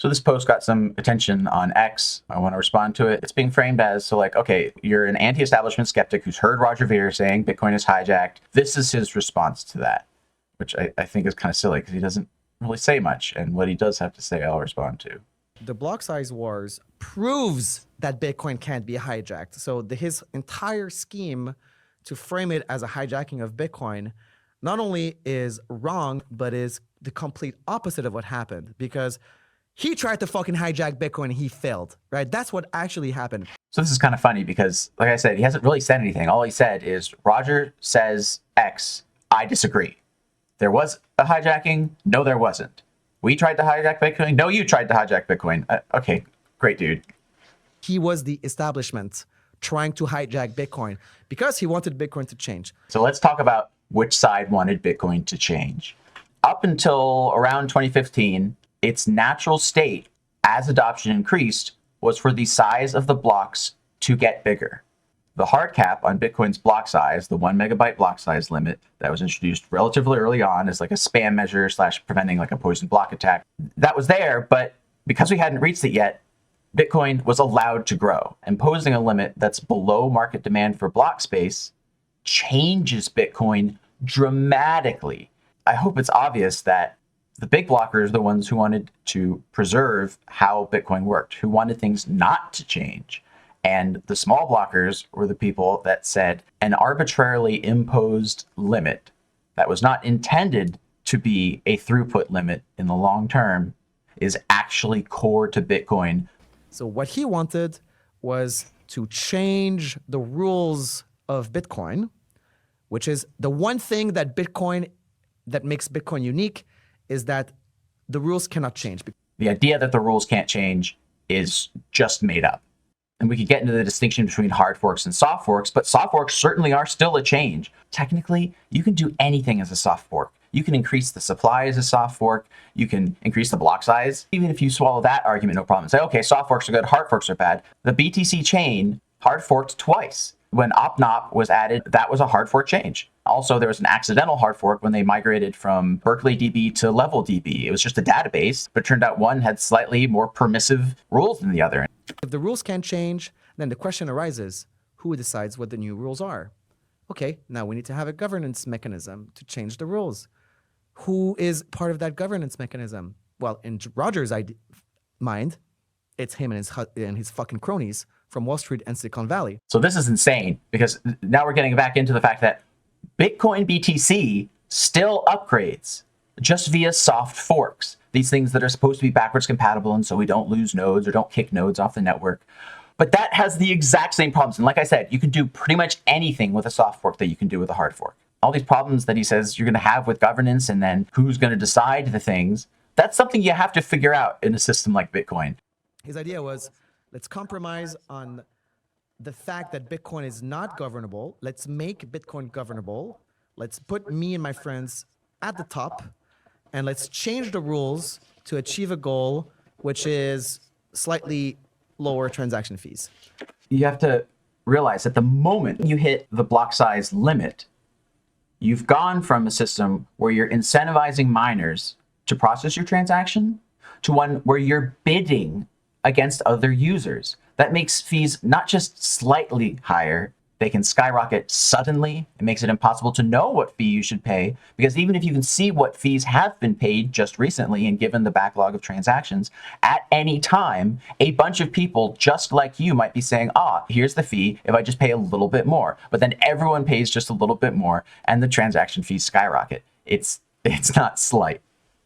So this post got some attention on X. I want to respond to it. It's being framed as, so like, okay, you're an anti-establishment skeptic who's heard Roger Ver saying Bitcoin is hijacked. This is his response to that, which I think is kind of silly because he doesn't really say much. And what he does have to say, I'll respond to. The block size wars proves that Bitcoin can't be hijacked. So his entire scheme to frame it as a hijacking of Bitcoin not only is wrong, but is the complete opposite of what happened, because he tried to fucking hijack Bitcoin and he failed, right? That's what actually happened. So this is kind of funny because, like I said, he hasn't really said anything. All he said is, Roger says X, I disagree. There was a hijacking? No, there wasn't. We tried to hijack Bitcoin? No, you tried to hijack Bitcoin. Okay, great, dude. He was the establishment trying to hijack Bitcoin because he wanted Bitcoin to change. So let's talk about which side wanted Bitcoin to change. Up until around 2015, its natural state, as adoption increased, was for the size of the blocks to get bigger. The hard cap on Bitcoin's block size, the 1 megabyte block size limit that was introduced relatively early on as like a spam measure / preventing like a poison block attack, that was there, but because we hadn't reached it yet, Bitcoin was allowed to grow. Imposing a limit that's below market demand for block space changes Bitcoin dramatically. I hope it's obvious that the big blockers are the ones who wanted to preserve how Bitcoin worked, who wanted things not to change. And the small blockers were the people that said an arbitrarily imposed limit that was not intended to be a throughput limit in the long term is actually core to Bitcoin. So what he wanted was to change the rules of Bitcoin, which is the one thing that makes Bitcoin unique, is that the rules cannot change. The idea that the rules can't change is just made up. And we could get into the distinction between hard forks and soft forks, but soft forks certainly are still a change. Technically, you can do anything as a soft fork. You can increase the supply as a soft fork. You can increase the block size. Even if you swallow that argument, no problem. Say, okay, soft forks are good, hard forks are bad. The BTC chain hard forked twice. When OpNop was added, that was a hard fork change. Also, there was an accidental hard fork when they migrated from Berkeley DB to Level DB. It was just a database, but it turned out one had slightly more permissive rules than the other. If the rules can't change, then the question arises, who decides what the new rules are? Okay, now we need to have a governance mechanism to change the rules. Who is part of that governance mechanism? Well, in Roger's mind, it's him and his fucking cronies from Wall Street and Silicon Valley. So this is insane, because now we're getting back into the fact that Bitcoin BTC still upgrades just via soft forks. These things that are supposed to be backwards compatible and so we don't lose nodes or don't kick nodes off the network. But that has the exact same problems. And like I said, you can do pretty much anything with a soft fork that you can do with a hard fork. All these problems that he says you're going to have with governance and then who's going to decide the things, that's something you have to figure out in a system like Bitcoin. His idea was, let's compromise on the fact that Bitcoin is not governable. Let's make Bitcoin governable. Let's put me and my friends at the top, and let's change the rules to achieve a goal, which is slightly lower transaction fees. You have to realize that the moment you hit the block size limit, you've gone from a system where you're incentivizing miners to process your transaction to one where you're bidding against other users. That makes fees not just slightly higher, they can skyrocket suddenly. It makes it impossible to know what fee you should pay, because even if you can see what fees have been paid just recently and given the backlog of transactions, at any time, a bunch of people just like you might be saying, here's the fee if I just pay a little bit more. But then everyone pays just a little bit more and the transaction fees skyrocket. It's not slight.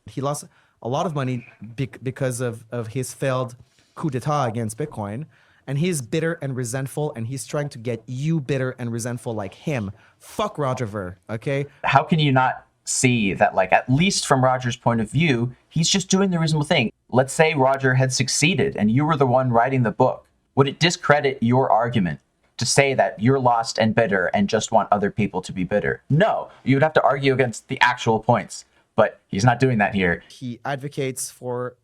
He lost a lot of money because of his failed coup d'etat against Bitcoin. And he's bitter and resentful, and he's trying to get you bitter and resentful like him. Fuck Roger Ver, okay? How can you not see that, like, at least from Roger's point of view, he's just doing the reasonable thing? Let's say Roger had succeeded and you were the one writing the book. Would it discredit your argument to say that you're lost and bitter and just want other people to be bitter? No, you would have to argue against the actual points, but he's not doing that here. He advocates for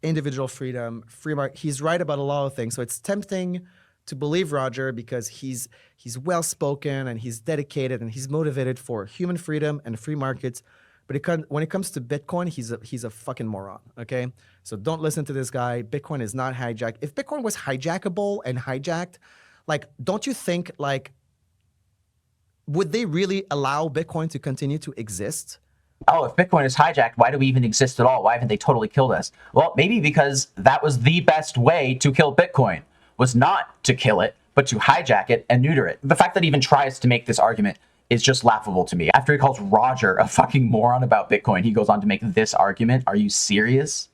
individual freedom, free market. He's right about a lot of things. So it's tempting to believe Roger because he's well-spoken and he's dedicated and he's motivated for human freedom and free markets. But when it comes to Bitcoin, he's a fucking moron. Okay, so don't listen to this guy. Bitcoin is not hijacked. If Bitcoin was hijackable and hijacked, like, don't you think, like, would they really allow Bitcoin to continue to exist? Oh, if Bitcoin is hijacked, why do we even exist at all? Why haven't they totally killed us? Well, maybe because that was the best way to kill Bitcoin, was not to kill it, but to hijack it and neuter it. The fact that he even tries to make this argument is just laughable to me. After he calls Roger a fucking moron about Bitcoin, he goes on to make this argument. Are you serious?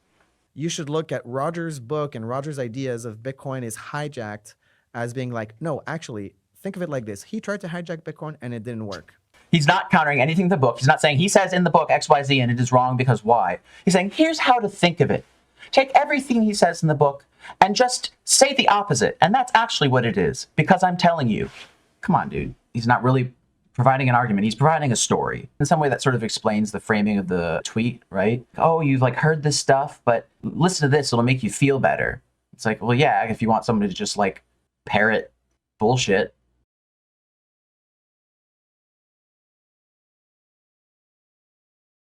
You should look at Roger's book and Roger's ideas of Bitcoin is hijacked as being like, no, actually, think of it like this. He tried to hijack Bitcoin and it didn't work. He's not countering anything in the book. He's not saying he says in the book X, Y, Z, and it is wrong because Y. He's saying, here's how to think of it. Take everything he says in the book and just say the opposite. And that's actually what it is, because I'm telling you. Come on, dude. He's not really providing an argument. He's providing a story. In some way that sort of explains the framing of the tweet, right? Oh, you've like heard this stuff, but listen to this. It'll make you feel better. It's like, well, yeah, if you want someone to just like parrot bullshit,